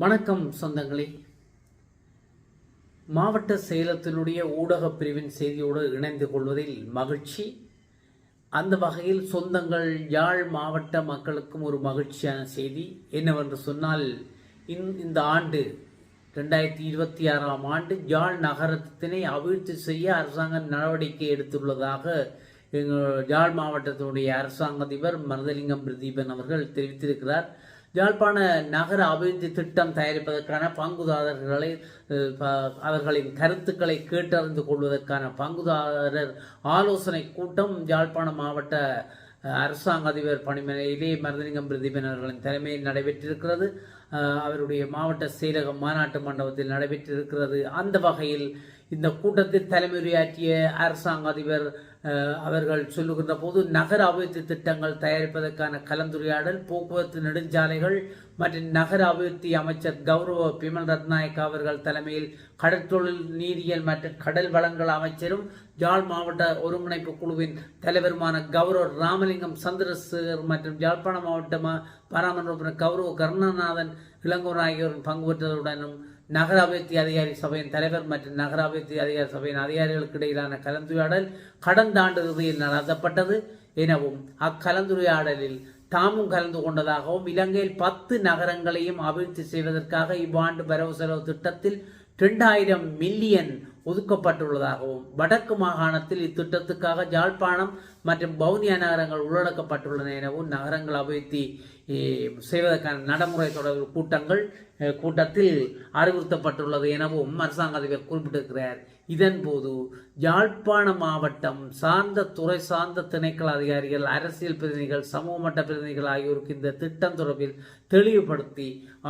வணக்கம் சொந்தங்களே. மாவட்ட செயலகத்தினுடைய ஊடகப் பிரிவின் செய்தியோடு இணைந்து கொள்வதில் மகிழ்ச்சி. அந்த வகையில் சொந்தங்கள் யாழ் மாவட்ட மக்களுக்கும் ஒரு மகிழ்ச்சியான செய்தி என்னவென்று சொன்னால், இந்த ஆண்டு 2026ஆம் ஆண்டு யாழ் நகரத்தினை அபிவிருத்தி செய்ய அரசாங்கம் நடவடிக்கை எடுத்துள்ளதாக யாழ் மாவட்டத்தினுடைய அரசாங்க அதிபர் மருதலிங்கம் பிரதீபன் அவர்கள் தெரிவித்திருக்கிறார். யாழ்ப்பாண நகர அபிவிருத்தி திட்டம் தயாரிப்பதற்கான பங்குதாரர்களை அவர்களின் கருத்துக்களை கேட்டறிந்து கொள்வதற்கான பங்குதாரர் ஆலோசனை கூட்டம் யாழ்ப்பாண மாவட்ட அரசாங்க அதிபர் பணிமனையிலே மருதலிங்கம் பிரதீபன் அவர்களின் தலைமையில் நடைபெற்றிருக்கிறது. அவருடைய மாவட்ட செயலக மாநாட்டு மண்டபத்தில் நடைபெற்றிருக்கிறது. அந்த வகையில் இந்த கூட்டத்தில் தலைமையுரையாற்றிய அரசாங்க அதிபர் அவர்கள் சொல்லுகின்ற போது, நகர அபிவிருத்தி திட்டங்கள் தயாரிப்பதற்கான கலந்துரையாடல், போக்குவரத்து நெடுஞ்சாலைகள் மற்றும் நகர அபிவிருத்தி அமைச்சர் கௌரவ பிமல் ரத்நாயக்க அவர்கள் தலைமையில் கடற்தொழில் நீரியல் மற்றும் கடல் வளங்கள் அமைச்சரும் யாழ் மாவட்ட ஒருங்கிணைப்பு குழுவின் தலைவருமான கௌரவ ராமலிங்கம் சந்திரசேகர் மற்றும் யாழ்ப்பாண மாவட்ட பாராளுமன்ற கௌரவ கருணாநாதன் இளங்கோர் ஆகியோரின் பங்கு பெற்றதுடனும் நகர அபிவிருத்தி அதிகாரி சபையின் தலைவர் மற்றும் நகர அபிவிருத்தி அதிகாரி சபையின் அதிகாரிகளுக்கு இடையிலான கலந்துரையாடல் கடந்த ஆண்டு இறுதியில் நடத்தப்பட்டது எனவும், அக்கலந்துரையாடலில் தாமும் கலந்து கொண்டதாகவும், இலங்கையில் 10 நகரங்களையும் அபிவிருத்தி செய்வதற்காக இவ்வாண்டு வரவு செலவு திட்டத்தில் 2000 மில்லியன் ஒதுக்கப்பட்டுள்ளதாகவும், வடக்கு மாகாணத்தில் இத்திட்டத்துக்காக யாழ்ப்பாணம் மற்றும் வவுனியா நகரங்கள் உள்ளடக்கப்பட்டுள்ளன எனவும், நகரங்கள் அபிவிருத்தி செய்வதற்கான நடைமுறை தொடர்பு கூட்டத்தில் அறிவுறுத்தப்பட்டுள்ளது எனவும் அரசாங்க அதிபர் குறிப்பிட்டிருக்கிறார். இதன்போது யாழ்ப்பாண மாவட்டம் சார்ந்த துறை சார்ந்த திணைக்கள அதிகாரிகள், அரசியல் பிரதிநிதிகள், சமூக மட்ட பிரதிநிதிகள் ஆகியோருக்கு இந்த திட்டம் தொடர்பில் தெளிவுபடுத்தி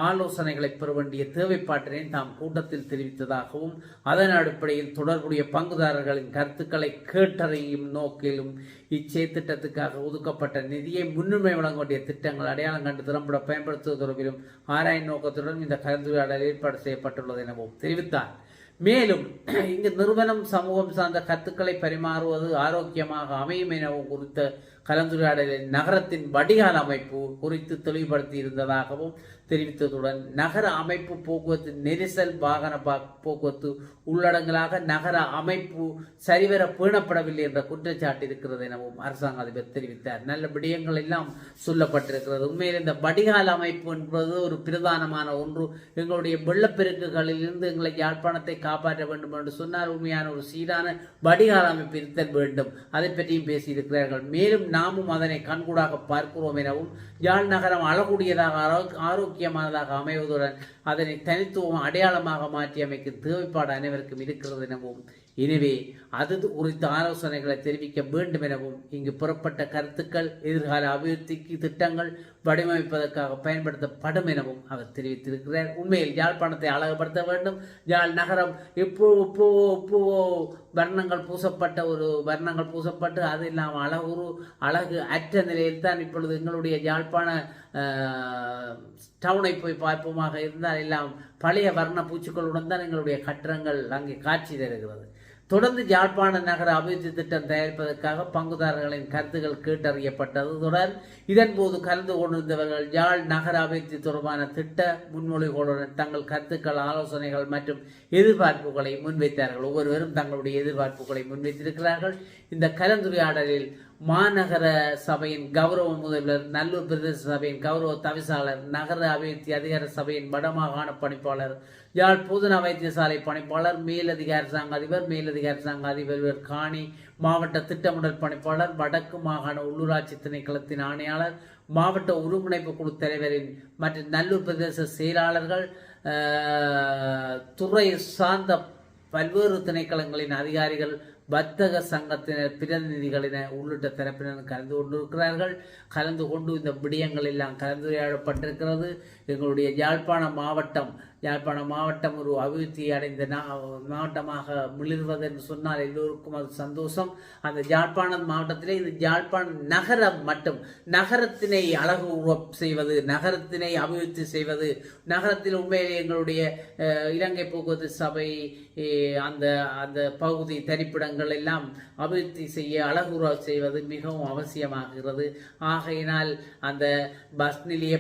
ஆலோசனைகளை பெற வேண்டிய தேவைப்பாட்டினை தாம் கூட்டத்தில் தெரிவித்ததாகவும், அதன் அடிப்படையில் தொடர்புடைய பங்குதாரர்களின் கருத்துக்களை கேட்டறியும் நோக்கிலும் இச்செயற்திட்டத்துக்காக ஒதுக்கப்பட்ட நிதியை முன்னுரிமை வழங்க வேண்டிய திட்டங்கள் அடையாளம் கண்டு திறம்பட பயன்படுத்துவது தொடர்பிலும் ஆராயும் நோக்கத்துடன் இந்த கலந்துரையாடல் ஏற்பாடு செய்யப்பட்டுள்ளது எனவும் தெரிவித்தார். மேலும் இங்கு நிறுவனம் சமூகம் சார்ந்த கருத்துக்களை பரிமாறுவது ஆரோக்கியமாக அமையும் எனவும் குறித்த கலந்துரையாடலில் நகரத்தின் வடிகால் அமைப்பு குறித்து தெளிவுபடுத்தி இருந்ததாகவும் தெரிவித்ததுடன், நகர அமைப்பு போக்குவரத்து நெரிசல் வாகன போக்குவரத்து உள்ளடங்களாக நகர அமைப்பு சரிவர பேணப்படவில்லை என்ற குற்றச்சாட்டு இருக்கிறது எனவும் அரசாங்க அதிபர் தெரிவித்தார். நல்ல விடயங்கள் எல்லாம் சொல்லப்பட்டிருக்கிறது. உண்மையில் இந்த வடிகால் அமைப்பு என்பது ஒரு பிரதானமான ஒன்று. எங்களுடைய வெள்ளப்பெருக்குகளில் இருந்து எங்களை யாழ்ப்பாணத்தை காப்பாற்ற வேண்டும் என்று சொன்னால் உண்மையான ஒரு சீரான வடிகால் அமைப்பு இருத்தல் வேண்டும். அதை பற்றியும் பேசியிருக்கிறார்கள். மேலும் நாமும் அதனை கண்கூடாக பார்க்கிறோம் எனவும், யாழ் நகரம் அழகுடையதாக ஆரோக்கியமானதாக அமைவதுடன் அதனை தனித்துவம் அடையாளமாக மாற்றி அமைக்கும் தேவைப்பாடு அனைவருக்கும் இருக்கிறது எனவும், எனவே அது குறித்த ஆலோசனைகளை தெரிவிக்க வேண்டும் எனவும், இங்கு புறப்பட்ட கருத்துக்கள் எதிர்கால அபிவிருத்திக்கு திட்டங்கள் வடிவமைப்பதற்காக பயன்படுத்தப்படும் எனவும் அவர் தெரிவித்திருக்கிறார். உண்மையில் யாழ்ப்பாணத்தை அழகுபடுத்த வேண்டும். யாழ் நகரம் எப்போ வர்ணங்கள் பூசப்பட்டு அது இல்லாமல் அழகு அற்ற நிலையில் தான் இப்பொழுது எங்களுடைய யாழ்ப்பாண டவுனை போய் பார்ப்போமாக இருந்தால் எல்லாம் பழைய வர்ண பூச்சிகளுடன் தான் எங்களுடைய கட்டடங்கள் அங்கே காட்சி தருகிறது. தொடர்ந்து யாழ்ப்பாண நகர அபிவிருத்தி திட்டம் தயாரிப்பதற்காக பங்குதாரர்களின் கருத்துக்கள் கேட்டறியப்பட்டது. இதன்போது கலந்து கொண்டிருந்தவர்கள் யாழ் நகர அபிவிருத்தி தொடர்பான திட்ட முன்மொழிகளுடன் தங்கள் கருத்துக்கள், ஆலோசனைகள் மற்றும் எதிர்பார்ப்புகளை முன்வைத்தார்கள். ஒவ்வொருவரும் தங்களுடைய எதிர்பார்ப்புகளை முன்வைத்திருக்கிறார்கள். இந்த கலந்துரையாடலில் மாநகர சபையின் கௌரவ முதல்வர், நல்லூர் பிரதேச சபையின் கௌரவ தவிசாளர், நகர அபிவிருத்தி அதிகார சபையின் வடமாகாண பணிப்பாளர், யாழ் போதனா வைத்தியசாலை பணிப்பாளர், மேலதிக அரசாங்க அதிபர், மேலதிக அரசாங்க அதிபர் காணி, மாவட்ட திட்டமிடல் பணிப்பாளர், வடக்கு மாகாண உள்ளூராட்சி திணைக்களத்தின் ஆணையாளர், மாவட்ட ஒருங்கிணைப்பு குழு தலைவரின் மற்றும் நல்லூர் பிரதேச செயலாளர்கள், துறை சார்ந்த பல்வேறு திணைக்களங்களின் அதிகாரிகள், வர்த்தக சங்கத்தினர் பிரதிநிதிகளின உள்ளிட்ட தரப்பினர் கலந்து கொண்டு இந்த விடயங்கள் எல்லாம் கலந்துரையாடப்பட்டிருக்கிறது. எங்களுடைய யாழ்ப்பாண மாவட்டம் யாழ்ப்பாண மாவட்டம் ஒரு அபிவிருத்தி அடைந்த மாவட்டமாக மிளிர்வதென்று சொன்னால் எல்லோருக்கும் அது சந்தோஷம். அந்த யாழ்ப்பாணம் மாவட்டத்திலே இந்த யாழ்ப்பாணம் நகரம் மட்டும் நகரத்தினை அழகு செய்வது, நகரத்தினை அபிவிருத்தி செய்வது, நகரத்தில் உண்மையிலே எங்களுடைய இலங்கை போக்குவரத்து சபை அந்த அந்த பகுதி தரிப்பிடங்கள் எல்லாம் அபிவிருத்தி செய்ய அழகுற செய்வது மிகவும் அவசியமாகிறது. ஆகையினால் அந்த பஸ் நிலைய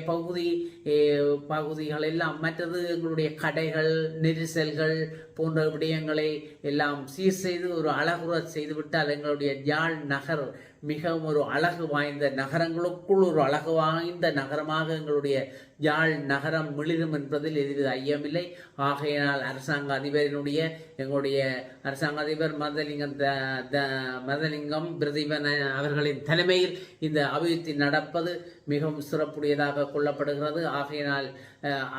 பகுதிகள் எல்லாம், மற்றது எங்களுடைய கடைகள், நெரிசல்கள் போன்ற விடயங்களை எல்லாம் சீர் செய்து ஒரு அழகுற செய்துவிட்டால் எங்களுடைய யாழ் நகர் மிகவும் ஒரு அழகு வாய்ந்த நகரங்களுக்குள் ஒரு அழகு வாய்ந்த நகரமாக எங்களுடைய யாழ் நகரம் மிளிரும் என்பதில் எதுவித ஐயமில்லை. ஆகையினால் அரசாங்க அதிபரினுடைய எங்களுடைய அரசாங்க அதிபர் மருதலிங்கம் பிரதீபன் அவர்களின் தலைமையில் இந்த அபிவிருத்தி நடப்பது மிகவும் சிறப்புடையதாக கொள்ளப்படுகிறது. ஆகையினால்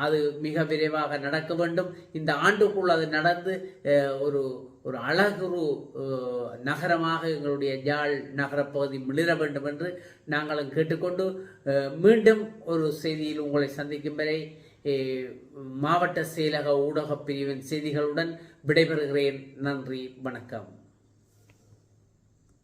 அது மிக விரைவாக நடக்க வேண்டும். இந்த ஆண்டுக்குள் அது நடந்து ஒரு ஒரு அழகுரு நகரமாக எங்களுடைய யாழ் நகரப்பகுதி மிளிர வேண்டும் என்று நாங்களும் கேட்டுக்கொண்டு மீண்டும் ஒரு செய்தியில் உங்களை சந்திக்கும் வரை மாவட்ட செயலக ஊடகப் பிரிவின் செய்திகளுடன் விடைபெறுகிறேன். நன்றி, வணக்கம்.